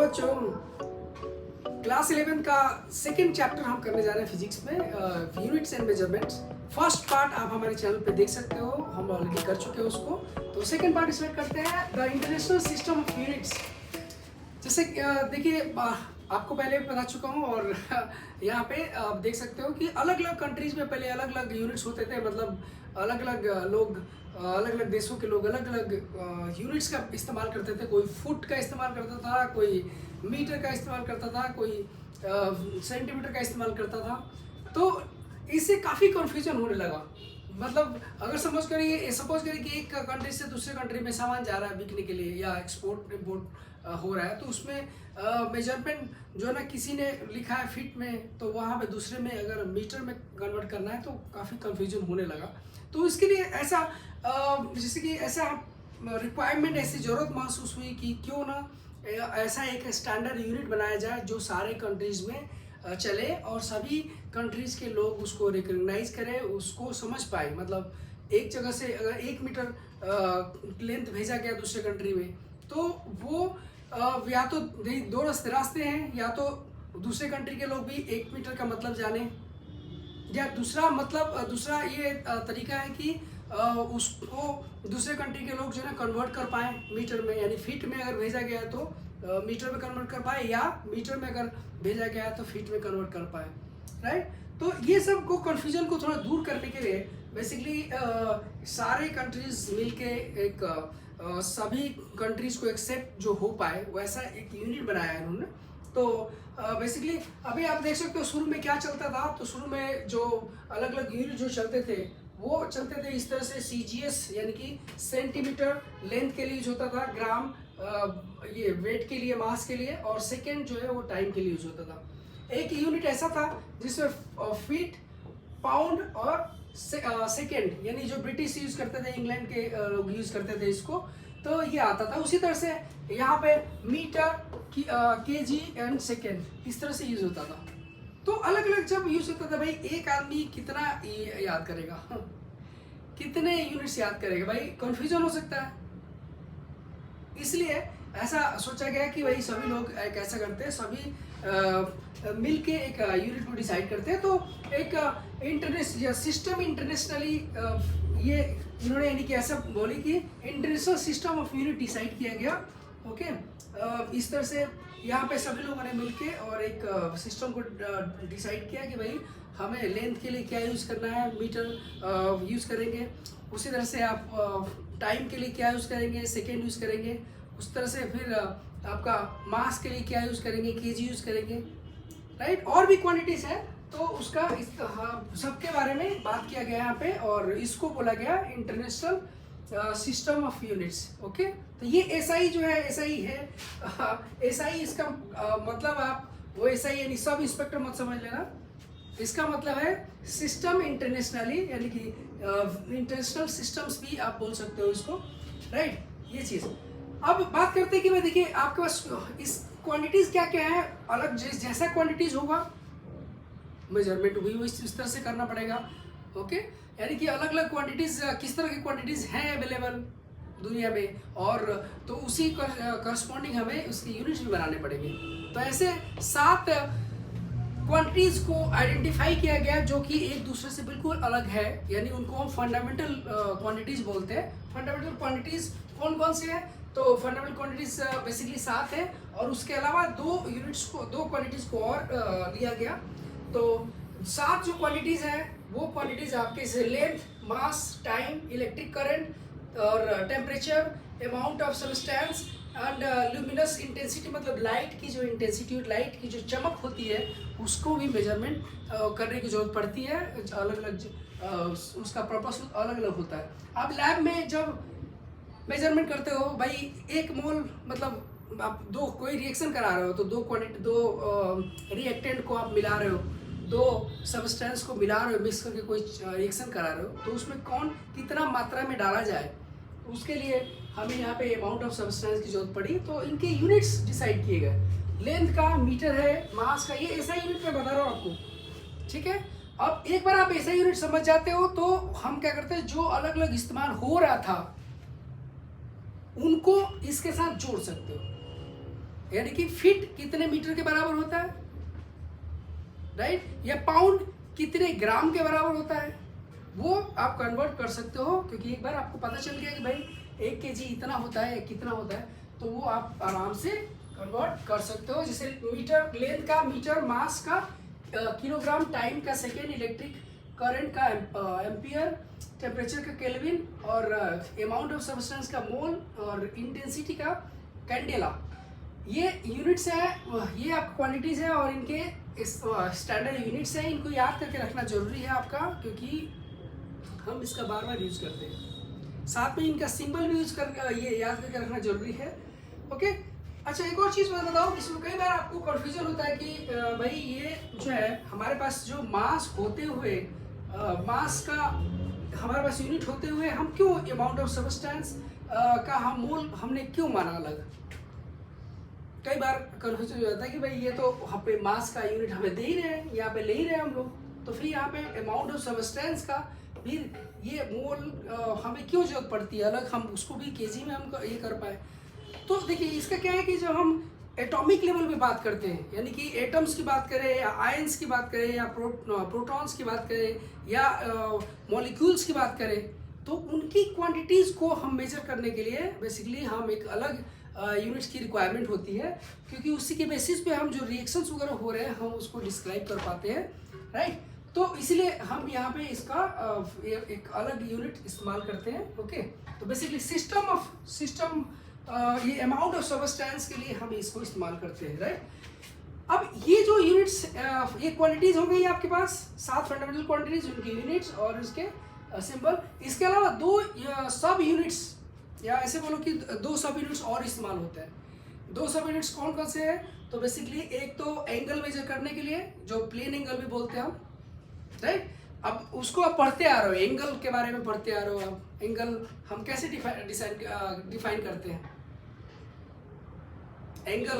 बच्चों, क्लास 11 का second chapter हम करने जा रहे हैं फिजिक्स में, units and measurements. First part आप हमारे चैनल पे देख सकते हो, हम ऑलरेडी कर चुके हैं उसको। तो सेकेंड पार्ट स्टार्ट करते हैं, the international system of units. जैसे देखिए, आपको पहले भी बता चुका हूँ और यहाँ पे आप देख सकते हो कि अलग अलग कंट्रीज में पहले अलग अलग यूनिट्स होते थे। मतलब अलग अलग लोग, अलग अलग देशों के लोग अलग अलग यूनिट्स का इस्तेमाल करते थे। कोई फुट का इस्तेमाल करता था, कोई मीटर का इस्तेमाल करता था, कोई सेंटीमीटर का इस्तेमाल करता था। तो इससे काफ़ी कन्फ्यूजन होने लगा। मतलब अगर सपोज करिए कि एक कंट्री से दूसरे कंट्री में सामान जा रहा है बिकने के लिए या एक्सपोर्ट इम्पोर्ट हो रहा है, तो उसमें मेजरमेंट जो है ना, किसी ने लिखा है फीट में, तो वहाँ पे दूसरे में अगर मीटर में कन्वर्ट करना है तो काफ़ी कन्फ्यूजन होने लगा। तो इसके लिए ऐसा जैसे कि ऐसा रिक्वायरमेंट, ऐसी ज़रूरत महसूस हुई कि क्यों ना ऐसा एक स्टैंडर्ड यूनिट बनाया जाए जो सारे कंट्रीज़ में चले और सभी कंट्रीज़ के लोग उसको रिकग्नाइज करें, उसको समझ पाए। मतलब एक जगह से अगर 1 मीटर लेंथ भेजा गया दूसरे कंट्री में, तो वो या तो दो रास्ते हैं, या तो दूसरे कंट्री के लोग भी 1 मीटर का मतलब जाने, या दूसरा ये तरीका है कि उसको दूसरे कंट्री के लोग जो है ना कन्वर्ट कर पाएँ मीटर में, यानी फीट में अगर भेजा गया है तो मीटर में कन्वर्ट कर पाए, या मीटर में अगर भेजा गया है तो फीट में कन्वर्ट कर पाए, राइट। तो ये सब को कन्फ्यूजन को थोड़ा दूर करने के लिए बेसिकली सारे कंट्रीज मिलके एक सभी कंट्रीज को एक्सेप्ट जो हो पाए वैसा एक यूनिट बनाया है उन्होंने। तो बेसिकली अभी आप देख सकते हो शुरू में क्या चलता था। तो शुरू में जो अलग अलग यूनिट जो चलते थे वो चलते थे इस तरह से, CGS यानी कि सेंटीमीटर लेंथ के लिए यूज होता था, ग्राम ये वेट के लिए, मास के लिए, और सेकेंड जो है वो टाइम के लिए यूज होता था। एक यूनिट ऐसा था जिसमें फीट, पाउंड और सेकेंड, यानी जो ब्रिटिश यूज करते थे, इंग्लैंड के लोग यूज करते थे इसको, तो ये आता था। उसी तरह से यहाँ पे मीटर, KG एंड सेकेंड इस तरह से यूज होता था। तो अलग अलग जब यूज होता था, भाई एक आदमी कितना याद करेगा कितने यूनिट्स याद करेगा, भाई कंफ्यूजन हो सकता है। इसलिए ऐसा सोचा गया कि भाई सभी लोग एक ऐसा करते हैं, सभी मिल के एक यूनिट को डिसाइड करते हैं। तो एक सिस्टम इंटरनेशनली ये इन्होंने यानी कि ऐसा बोली कि international system of unit decide किया गया। ओके, इस तरह से यहाँ पे सभी लोगों ने मिलके और एक सिस्टम को डिसाइड किया कि भाई हमें लेंथ के लिए क्या यूज़ करना है, मीटर यूज़ करेंगे। उसी तरह से आप टाइम के लिए क्या यूज़ करेंगे, सेकेंड यूज़ करेंगे। उस तरह से फिर आपका मास के लिए क्या यूज़ करेंगे, KG यूज़ करेंगे, राइट। और भी क्वांटिटीज़ है, तो उसका सबके बारे में बात किया गया यहाँ पे, और इसको बोला गया international system of units. Okay, तो ये SI जो है, SI है, SI इसका मतलब आप वो SI यानी सब इंस्पेक्टर मत समझ लेना। इसका मतलब है सिस्टम इंटरनेशनली, यानी कि इंटरनेशनल सिस्टम्स भी आप बोल सकते हो इसको, राइट। ये चीज़ अब बात करते हैं कि भाई देखिए आपके पास इस क्वांटिटीज़ क्या क्या है। अलग जैसा क्वांटिटीज़ होगा मेजरमेंट भी वो इस तरह से करना पड़ेगा। ओके, यानी कि अलग अलग क्वांटिटीज़, किस तरह की क्वांटिटीज़ हैं अवेलेबल दुनिया में, और तो उसी करस्पॉन्डिंग हमें उसके यूनिट्स भी बनाने पड़ेंगे। तो ऐसे 7 क्वांटिटीज़ को आइडेंटिफाई किया गया जो कि एक दूसरे से बिल्कुल अलग है, यानी उनको हम फंडामेंटल क्वांटिटीज़ बोलते हैं। फंडामेंटल क्वांटिटीज़ कौन कौन सी है? तो फंडामेंटल क्वांटिटीज़ बेसिकली 7 है, और उसके अलावा 2 क्वांटिटीज़ को और लिया गया। तो 7 जो क्वांटिटीज़ हैं वो क्वांटिटीज़ आपके से लेंथ, मास, टाइम, इलेक्ट्रिक करंट और temperature, amount of substance and luminous intensity, मतलब लाइट की जो इंटेंसिटी, लाइट की जो चमक होती है उसको भी मेजरमेंट करने की जरूरत पड़ती है। अलग अलग उसका पर्पस अलग अलग होता है। आप लैब में जब मेजरमेंट करते हो, भाई 1 मोल मतलब आप कोई रिएक्शन करा रहे हो, तो दो रिएक्टेंट को आप मिला रहे हो, 2 सब्सटेंस को मिला रहे हो, मिक्स करके कोई रिएक्शन करा रहे हो, तो उसमें कौन कितना मात्रा में डाला जाए, उसके लिए हमें यहाँ पे अमाउंट ऑफ सब्सटेंस की जरूरत पड़ी। तो इनके यूनिट्स डिसाइड किए गए। लेंथ का मीटर है, मास का, ये ऐसा यूनिट मैं बता रहा हूँ आपको, ठीक है। अब एक बार आप ऐसा यूनिट समझ जाते हो तो हम क्या करते हैं, जो अलग अलग इस्तेमाल हो रहा था उनको इसके साथ जोड़ सकते हो। यानी कि फीट कितने मीटर के बराबर होता है, राइट, या पाउंड कितने ग्राम के बराबर होता है, वो आप कन्वर्ट कर सकते हो। क्योंकि एक बार आपको पता चल गया कि भाई 1 kg इतना होता है, कितना होता है, तो वो आप आराम से कन्वर्ट कर सकते हो। जैसे मीटर लेंथ का मीटर, मास का किलोग्राम, टाइम का सेकेंड, इलेक्ट्रिक करंट का एम्पियर, टेम्परेचर का केल्विन, और अमाउंट ऑफ सब्सटेंस का मोल, और इंटेंसिटी का कैंडेला। ये यूनिट्स है, ये आप क्वांटिटीज है, और इनके स्टैंडर्ड यूनिट्स हैं। इनको याद करके रखना जरूरी है आपका, क्योंकि हम इसका बार बार यूज करते हैं। साथ में इनका सिंबल भी यूज कर, ये याद करके रखना जरूरी है। ओके, अच्छा एक और चीज़ मैं बताऊँ, इसमें कई बार आपको कन्फ्यूजन होता है कि भाई ये जो है हमारे पास जो मास होते हुए, मास का हमारे पास यूनिट होते हुए हम क्यों अमाउंट ऑफ सब्सटेंस का हम मोल हमने क्यों माना अलग। कई बार कन्फ्यूजन हो जाता है कि भाई ये तो यहाँ पे मास का यूनिट हमें दे ही रहे हैं, यहाँ पे ले ही रहे हैं हम लोग, तो फिर यहाँ पे अमाउंट ऑफ सब्सटेंस का फिर ये मोल हमें क्यों जरूरत पड़ती है अलग, हम उसको भी केजी में हम ये कर पाए। तो देखिए इसका क्या है कि जब हम एटॉमिक लेवल पे बात करते हैं, यानी कि एटम्स की बात करें, या आयंस की बात करें, या प्रोटॉन्स की बात करें, या मॉलिक्यूल्स की बात करें, तो उनकी क्वांटिटीज़ को हम मेजर करने के लिए बेसिकली हम एक अलग यूनिट्स की रिक्वायरमेंट होती है, क्योंकि उसी के बेसिस पे हम जो रिएक्शंस वगैरह हो रहे हैं हम उसको डिस्क्राइब कर पाते हैं, राइट। तो इसलिए हम यहाँ पे इसका एक अलग यूनिट इस्तेमाल करते हैं। ओके, तो बेसिकली सिस्टम ये अमाउंट ऑफ सब्सटेंस के लिए हम इसको इस्तेमाल करते हैं, राइट। अब ये जो यूनिट्स, ये क्वांटिटीज हो गई आपके पास 7 फंडामेंटल क्वांटिटीज, उनके यूनिट्स और इसके सिंबल। इसके अलावा 2 सब यूनिट्स, या ऐसे बोलो कि 2 सब यूनिट्स और इस्तेमाल होते हैं। 2 सब यूनिट्स कौन कौन से हैं, तो बेसिकली एक तो एंगल मेजर करने के लिए, जो प्लेन एंगल भी बोलते हैं हम, राइट। अब उसको आप पढ़ते आ रहे हो, एंगल के बारे में पढ़ते आ रहे हो आप। एंगल हम कैसे डिफाइन करते हैं। एंगल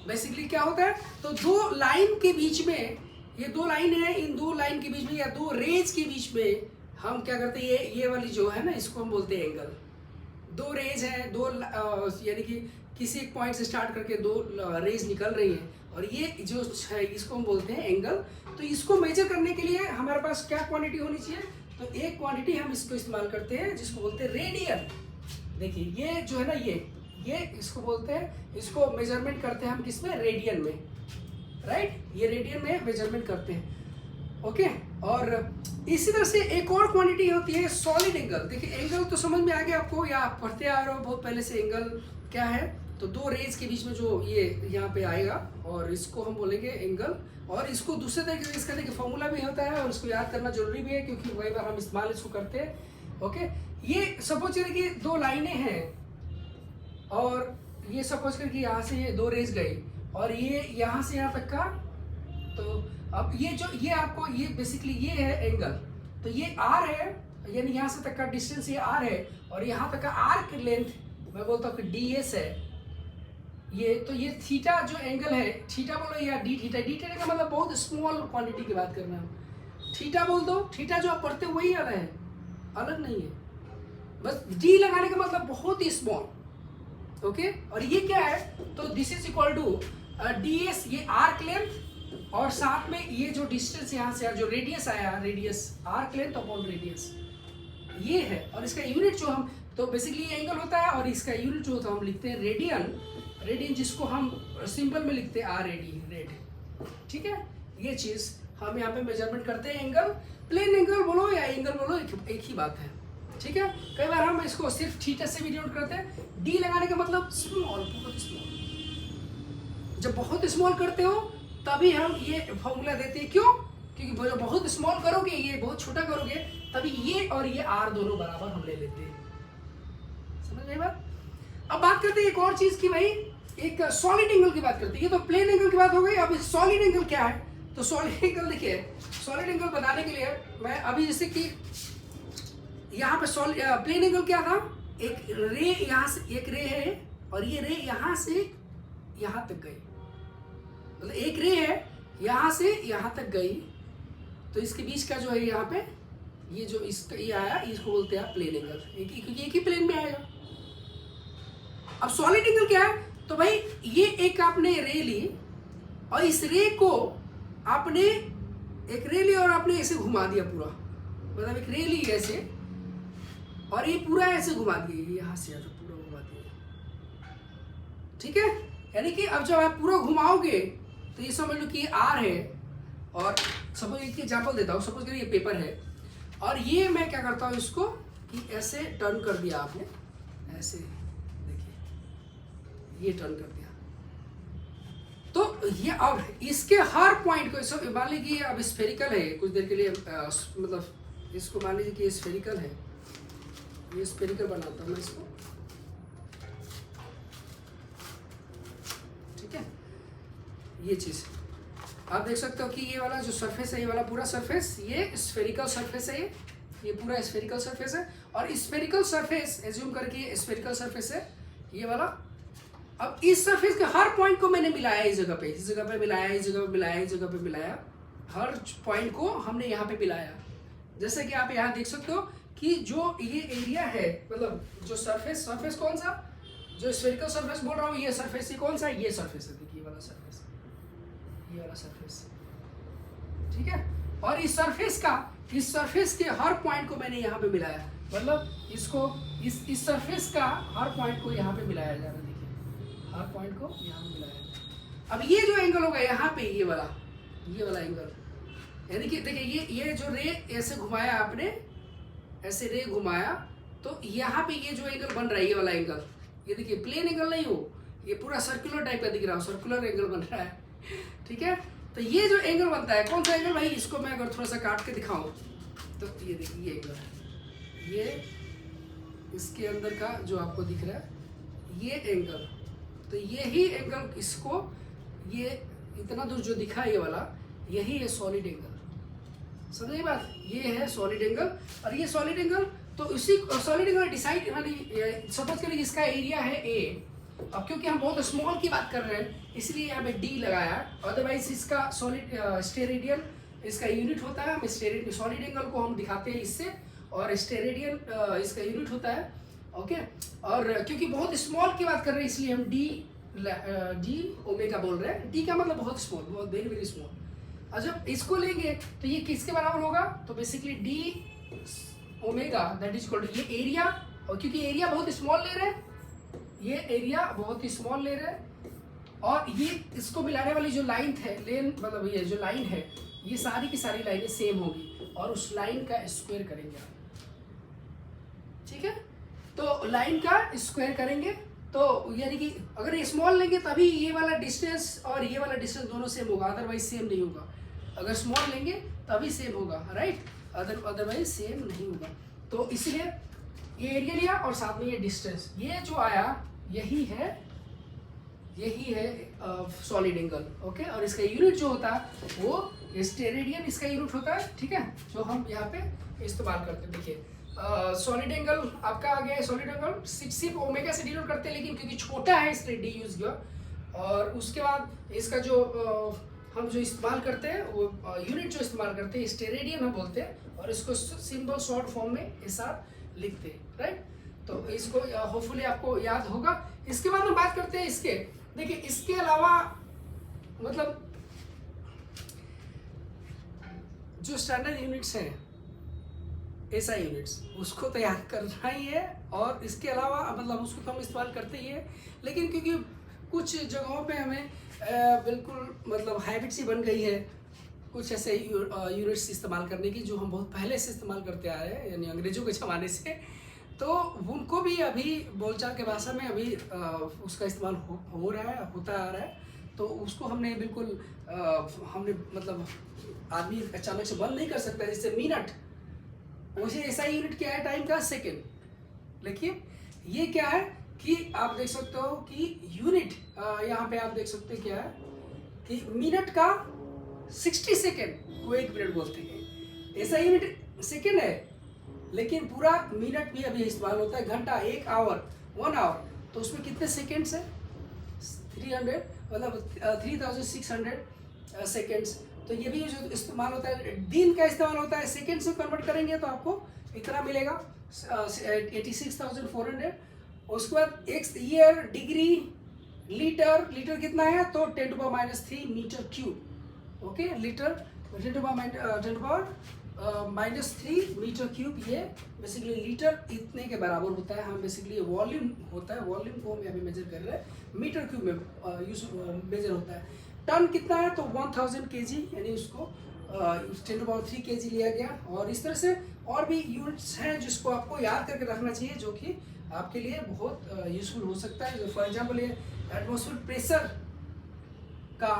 बेसिकली क्या होता है, तो 2 लाइन के बीच में, ये 2 लाइन है, इन 2 लाइन के बीच में या 2 रेज के बीच में हम क्या करते हैं, ये वाली जो है ना, इसको हम बोलते हैं एंगल। 2 रेज है, 2 यानी कि किसी एक पॉइंट से स्टार्ट करके 2 रेज निकल रही हैं, और ये जो है इसको हम बोलते हैं एंगल। तो इसको मेजर करने के लिए हमारे पास क्या क्वांटिटी होनी चाहिए, तो एक क्वांटिटी हम इसको इस्तेमाल करते हैं जिसको बोलते हैं रेडियन। देखिए ये जो है ना, ये इसको बोलते हैं, इसको मेजरमेंट करते हैं हम किसमें, रेडियन में, राइट। ये रेडियन में मेजरमेंट करते हैं। ओके, और इसी तरह से एक और क्वांटिटी होती है सॉलिड एंगल। देखिए एंगल तो समझ में आ गया आपको, या आप पढ़ते आ रहे हो बहुत पहले से एंगल क्या है। तो 2 रेज के बीच में जो ये यहाँ पे आएगा, और इसको हम बोलेंगे एंगल। और इसको दूसरे तरीके से इसका देखिए फॉर्मूला भी होता है, और इसको याद करना जरूरी भी है, क्योंकि कई बार हम इस्तेमाल इसको करते हैं। ओके, ये सपोज करें कि 2 लाइनें हैं, और ये सपोज करें कि यहाँ से ये 2 रेज गई, और ये यहाँ से यहाँ तक का, तो अब ये आपको ये बेसिकली ये है एंगल। तो ये आर है, यानी यहाँ से तक का डिस्टेंस ये आर है, और यहाँ तक का आर्क लेंथ मैं बोलता हूँ कि डी एस है ये। तो ये थीटा जो एंगल है, थीटा बोलो या डी थीटा, डी थीटा का मतलब बहुत स्मॉल क्वांटिटी की बात करना है। थीटा बोल दो, थीटा जो आप पढ़ते हो वही अलग है, अलग नहीं है, बस डी लगाने का मतलब बहुत ही स्मॉल। ओके, और ये क्या है, तो this is equal to D S, ये आर्क लेंथ, और साथ में ये जो डिस्टेंस यहाँ से जो रेडियस आया, radius arc length upon radius, ये है। और इसका यूनिट जो हम, तो बेसिकली ये एंगल होता है, और इसका यूनिट जो होता है हम लिखते हैं रेडियन, रेडियन जिसको हम सिंबल में लिखते हैं आर रेडी, रेड, ठीक है। ये चीज हम यहाँ पे मेजरमेंट करते हैं एंगल। प्लेन एंगल बोलो या एंगल बोलो, एक ही बात है, ठीक है। कई बार हम इसको सिर्फ थीटा से भी डिनोट करते हैं। डी लगाने का मतलब स्मॉल, बहुत स्मॉल। जब बहुत स्मॉल करते हो तभी हम ये फॉर्मूला देते हैं, क्यों, क्योंकि जब बहुत स्मॉल करोगे, ये बहुत छोटा करोगे, तभी ये और ये आर दोनों बराबर हम ले लेते हैं। समझ गए बात। अब बात करते हैं एक और चीज की, भाई एक सॉलिड एंगल की बात करते हैं। ये तो प्लेन एंगल की बात हो गई, अब सॉलिड एंगल क्या है। तो सॉलिड एंगल देखिए, सॉलिड एंगल बताने के लिए मैं अभी जैसे कि यहाँ पे प्लेन एंगल क्या था, एक रे यहाँ से एक रे है, और ये रे यहाँ से यहाँ तक गई, मतलब एक रे है यहाँ से यहाँ तक गई, तो इसके बीच का जो है यहाँ पे ये जो इसका ये आया, इसको बोलते हैं प्लेन एंगल, क्योंकि एक ही प्लेन में आएगा। अब सॉलिड एंगल क्या है, तो भाई ये एक आपने रे ली और इस रे को आपने एक रे ली और आपने ऐसे घुमा दिया पूरा, मतलब एक रे ली ऐसे और ये पूरा ऐसे घुमा दिए, यहाँ से तो पूरा घुमा दिए, ठीक है। यानी कि अब जब आप पूरा घुमाओगे तो ये समझ लो कि ये आर है और सपोज एक एग्जाम्पल देता हूँ, सपोज करिए ये पेपर है और ये मैं क्या करता हूँ इसको कि ऐसे टर्न कर दिया आपने, ऐसे देखिए ये टर्न कर दिया, तो ये अब इसके हर पॉइंट को मान लीजिए अब स्फेरिकल है कुछ देर के लिए, मतलब इसको मान लीजिए कि ये स्फेरिकल है, ये स्फेरिकल बनाता हूँ मैं इसको, ठीक है। ये चीज़ आप देख सकते हो कि ये वाला जो सरफेस है, ये वाला पूरा सरफेस ये स्फेरिकल सरफेस है, ये पूरा स्फेरिकल सरफेस है और स्फेरिकल सरफेस एज्यूम करके स्फेरिकल सरफेस है ये वाला। अब इस सरफेस के हर पॉइंट को मैंने मिलाया, इस जगह पे मिलाया, इस जगह पे मिलाया, इस जगह पे मिलाया, हर पॉइंट को हमने यहाँ पे मिलाया। जैसे कि आप यहाँ देख सकते हो कि जो ये एरिया है, मतलब जो सरफेस कौन सा, जो स्फेरिकल सरफेस बोल रहा हूँ, ये सरफेस, ये कौन सा, ये सरफेस है, देखिए ये वाला सरफेस, ये वाला सरफेस, ठीक है। और इस सरफेस के हर पॉइंट को मैंने यहाँ पे मिलाया, मतलब इसको इस सरफेस का हर पॉइंट को यहाँ पे मिलाया जा रहा है, देखिए हर पॉइंट को यहाँ पे मिलाया। अब ये जो एंगल होगा यहाँ पे, ये वाला एंगल, यानी कि देखिए ये जो रे ऐसे घुमाया आपने, ऐसे रे घुमाया, तो यहाँ पे ये जो एंगल बन रहा है, ये वाला एंगल, ये देखिए प्लेन एंगल नहीं हो, ये पूरा सर्कुलर टाइप का दिख रहा हो, सर्कुलर एंगल बन रहा है, ठीक है। तो ये जो एंगल बनता है, कौन सा एंगल भाई, इसको मैं अगर थोड़ा सा काट के दिखाऊं तो ये देखिए ये एंगल है, ये इसके अंदर का जो आपको दिख रहा है ये एंगल, तो यही एंगल, इसको ये इतना दूर जो दिखा ये वाला, यही है सॉलिड एंगल, समझिए बात, ये है सॉलिड एंगल। और ये सॉलिड एंगल, तो इसी सॉलिड एंगल डिसाइड, सपोज करिए इसका एरिया है ए, अब क्योंकि हम बहुत स्मॉल की बात कर रहे हैं इसलिए यहाँ पे डी लगाया, अदरवाइज इसका सॉलिड स्टेरेडियन इसका यूनिट होता है, हम सॉलिड एंगल को हम दिखाते हैं इससे, और स्टेरेडियन इसका यूनिट होता है, ओके। और क्योंकि बहुत स्मॉल की बात कर रहे हैं इसलिए हम डी ओमेगा बोल रहे हैं, डी का मतलब बहुत स्मॉल, बहुत वेरी वेरी स्मॉल। और जब इसको लेंगे तो ये किसके बराबर होगा, तो basically D omega that is equal to ये एरिया, और क्योंकि एरिया बहुत स्मॉल ले रहे हैं, ये एरिया बहुत ही स्मॉल ले रहे हैं, और ये इसको मिलाने वाली जो लाइन है, मतलब ये जो लाइन है, ये सारी की सारी लाइनें सेम होगी और उस लाइन का स्क्वायर करेंगे आप, ठीक है। तो लाइन का स्क्वायर करेंगे, तो यानी कि अगर ये स्मॉल लेंगे तभी ये वाला डिस्टेंस और ये वाला डिस्टेंस दोनों सेम होगा, अदरवाइज सेम नहीं होगा। अगर स्मॉल लेंगे तभी सेम होगा, राइट, अदरवाइज सेम नहीं होगा। तो इसलिए ये एरिया लिया और साथ में ये डिस्टेंस, ये जो आया यही है सॉलिड एंगल, ओके। और इसका यूनिट जो होता है वो स्टेरेडियन इसका यूनिट होता है, ठीक है, जो हम यहाँ पे इस्तेमाल करते हैं। देखिए सॉलिड एंगल आपका आ गया है, सॉलिड एंगल सिर्फ ओमेगा से डिनोट करते हैं, लेकिन क्योंकि छोटा है इसलिए डी यूज किया। और उसके बाद इसका जो हम जो इस्तेमाल करते हैं वो यूनिट जो इस्तेमाल करते हैं स्टेरेडियन हम बोलते हैं, और इसको सिंपल शॉर्ट फॉर्म में ऐसा लिखते हैं, राइट। तो इसको होपफुली आपको याद होगा। इसके बाद हम बात करते हैं इसके, देखिए इसके अलावा मतलब जो स्टैंडर्ड यूनिट्स हैं एसआई यूनिट्स, उसको तो याद करना ही है, और इसके अलावा मतलब उसको तो हम इस्तेमाल करते ही है, लेकिन क्योंकि कुछ जगहों पे हमें बिल्कुल मतलब हैबिट सी बन गई है कुछ ऐसे यूनिट्स इस्तेमाल करने की जो हम बहुत पहले से इस्तेमाल करते आ रहे हैं, यानी अंग्रेजों के ज़माने से, तो उनको भी अभी बोलचाल के भाषा में अभी उसका इस्तेमाल हो रहा है, होता आ रहा है। तो उसको हमने बिल्कुल हमने मतलब आदमी अचानक से बंद नहीं कर सकता, जैसे मिनट, वैसे ऐसा यूनिट क्या है टाइम का, सेकेंड। लेकिन ये क्या है कि आप देख सकते हो कि यूनिट यहाँ पे आप देख सकते हैं क्या है कि मिनट का 60 सेकेंड को 1 मिनट बोलते हैं, ऐसा यूनिट सेकेंड है, लेकिन पूरा मिनट भी अभी इस्तेमाल होता है। घंटा, 1 आवर, 1 आवर, तो उसमें कितने सेकेंड्स है, 300 मतलब 3600 सेकेंड्स। तो ये भी जो इस्तेमाल होता है, दिन का इस्तेमाल होता है, सेकेंड से कन्वर्ट करेंगे तो आपको इतना मिलेगा 86,400। उसके बाद एक ईयर, डिग्री, लीटर कितना है तो 10⁻³ metre cube. Okay, litre 10⁻³ metre cube, ये बेसिकली लीटर इतने के बराबर होता है। हम बेसिकली वॉल्यूम होता है, वॉल्यूम को हम अभी मेजर कर रहे हैं, मीटर क्यूब में मेजर होता है। टन कितना है तो 1000 kg, यानी उसको 10⁻³ kg लिया गया। और इस तरह से और भी यूनिट्स हैं जिसको आपको याद करके रखना चाहिए, जो कि आपके लिए बहुत यूजफुल हो सकता है। फॉर एग्जांपल ये एटमॉस्फेयर प्रेशर का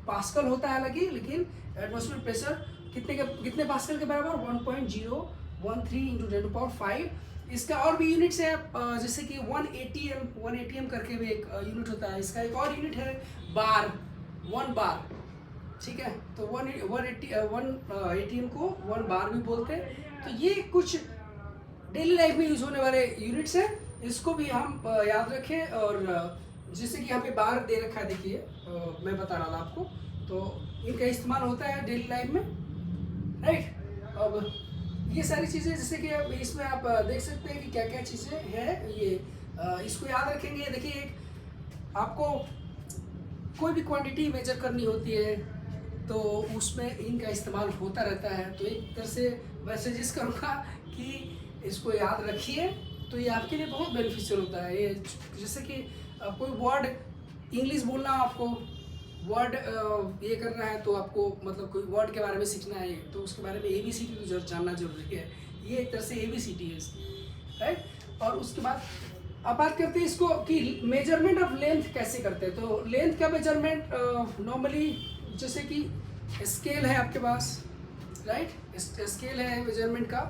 पास्कल होता है हालांकि, लेकिन एटमॉस्फेयर प्रेशर कितने पास्कल के बराबर 1.013 × 10⁵। इसका और भी यूनिट्स है, जैसे कि 1 ATM करके भी एक यूनिट होता है। इसका एक और यूनिट है बार, 1 बार, ठीक है। तो 1 ATM को 1 बार भी बोलते हैं। तो ये कुछ डेली लाइफ में यूज होने वाले यूनिट्स हैं, इसको भी हम याद रखें। और जैसे कि यहाँ पे बार दे रखा है, देखिए मैं बता रहा था आपको, तो इनका इस्तेमाल होता है डेली लाइफ में, राइट। अब ये सारी चीज़ें जैसे कि अब इसमें आप देख सकते हैं कि क्या क्या चीज़ें हैं, ये इसको याद रखेंगे। देखिए, आपको कोई भी क्वांटिटी मेजर करनी होती है तो उसमें इनका इस्तेमाल होता रहता है। तो एक तरह से मैं सजेस्ट करूँगा कि इसको याद रखिए, तो ये आपके लिए बहुत बेनिफिशियल होता है। ये जैसे कि कोई वर्ड इंग्लिश बोलना, आपको वर्ड ये करना है तो आपको मतलब कोई वर्ड के बारे में सीखना है तो उसके बारे में ABCD तो जानना जरूरी है। ये एक तरह से ABCD है इसकी, राइट। और उसके बाद अब बात करते हैं इसको कि मेजरमेंट ऑफ लेंथ कैसे करते हैं। तो लेंथ का मेजरमेंट नॉर्मली जैसे कि स्केल है आपके पास, राइट, स्केल है मेजरमेंट का,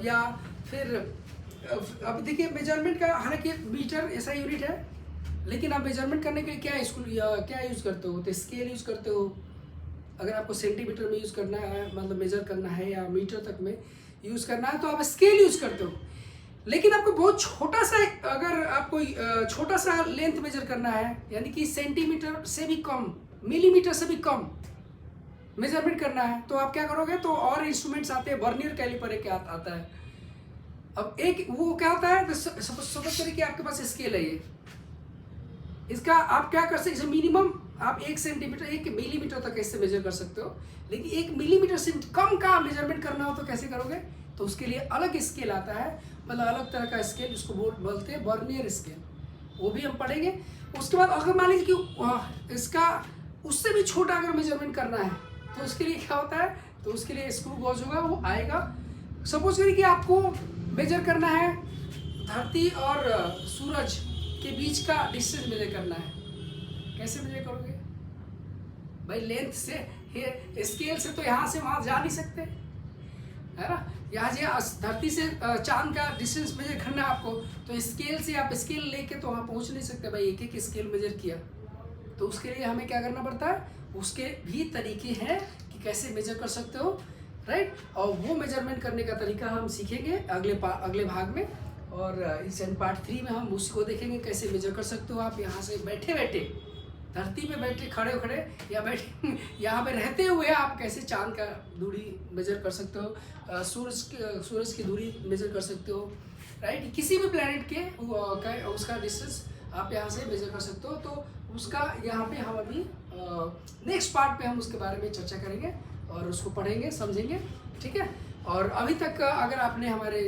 या फिर अब देखिए मेजरमेंट का हालांकि मीटर ऐसा यूनिट है, लेकिन आप मेजरमेंट करने के लिए क्या यूज़ करते हो तो स्केल यूज़ करते हो। अगर आपको सेंटीमीटर में यूज़ करना है, मतलब मेजर करना है, या मीटर तक में यूज़ करना है तो आप स्केल यूज़ करते हो। लेकिन आपको बहुत छोटा सा, अगर आपको छोटा सा लेंथ मेजर करना है, यानी कि सेंटीमीटर से भी कम, मिलीमीटर से भी कम मेजरमेंट करना है, तो आप क्या करोगे, तो और इंस्ट्रूमेंट्स आते हैं, वर्नियर कैलिपर एक आता है। अब एक वो क्या होता है, सपोज करिए कि आपके पास स्केल है, ये इसका आप क्या कर सकते हैं, मिनिमम आप 1 सेंटीमीटर 1 मिलीमीटर तक इससे मेजर कर सकते हो। लेकिन 1 मिलीमीटर से कम का मेजरमेंट करना हो तो कैसे करोगे, तो उसके लिए अलग स्केल आता है, मतलब अलग तरह का स्केल, जिसको बोलते हैं वर्नियर स्केल, वो भी हम पढ़ेंगे। उसके बाद अगर मान लीजिए कि इसका उससे भी छोटा अगर मेजरमेंट करना है तो उसके लिए क्या होता है, तो उसके लिए स्क्रू गॉज होगा, वो आएगा। सपोज करिए कि आपको मेजर करना है धरती और सूरज के बीच का डिस्टेंस मेजर करना है, कैसे मेजर करोगे भाई, लेंथ से, स्केल से तो यहाँ से वहाँ जा नहीं सकते, है ना। यहाँ से धरती से चांद का डिस्टेंस मेजर करना है आपको, तो स्केल से आप स्केल लेके तो वहाँ पहुँच नहीं सकते भाई, एक स्केल मेजर किया। तो उसके लिए हमें क्या करना पड़ता है, उसके भी तरीके हैं कि कैसे मेजर कर सकते हो, राइट। और वो मेजरमेंट करने का तरीका हम सीखेंगे अगले भाग में। और इस पार्ट 3 में हम उसको देखेंगे कैसे मेजर कर सकते हो आप यहाँ से बैठे बैठे, धरती पे बैठे खड़े या बैठे यहाँ पे रहते हुए आप कैसे चांद का दूरी मेजर कर सकते हो, सूरज की दूरी मेजर कर सकते हो, राइट। किसी भी प्लैनेट के उसका डिस्टेंस आप यहाँ से मेजर कर सकते हो। तो उसका यहाँ पे हम अभी नेक्स्ट पार्ट पे हम उसके बारे में चर्चा करेंगे और उसको पढ़ेंगे, समझेंगे, ठीक है। और अभी तक अगर आपने हमारे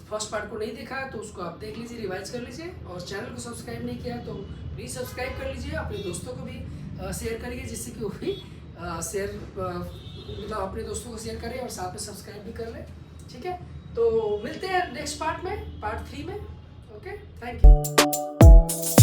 फर्स्ट पार्ट को नहीं देखा है तो उसको आप देख लीजिए, रिवाइज कर लीजिए, और चैनल को सब्सक्राइब नहीं किया तो प्लीज़ सब्सक्राइब कर लीजिए। अपने दोस्तों को भी शेयर करिए, जिससे कि वो भी मतलब अपने दोस्तों को शेयर करें और साथ में सब्सक्राइब भी कर लें, ठीक है। तो मिलते हैं नेक्स्ट पार्ट में, पार्ट 3 में। Okay, thank you.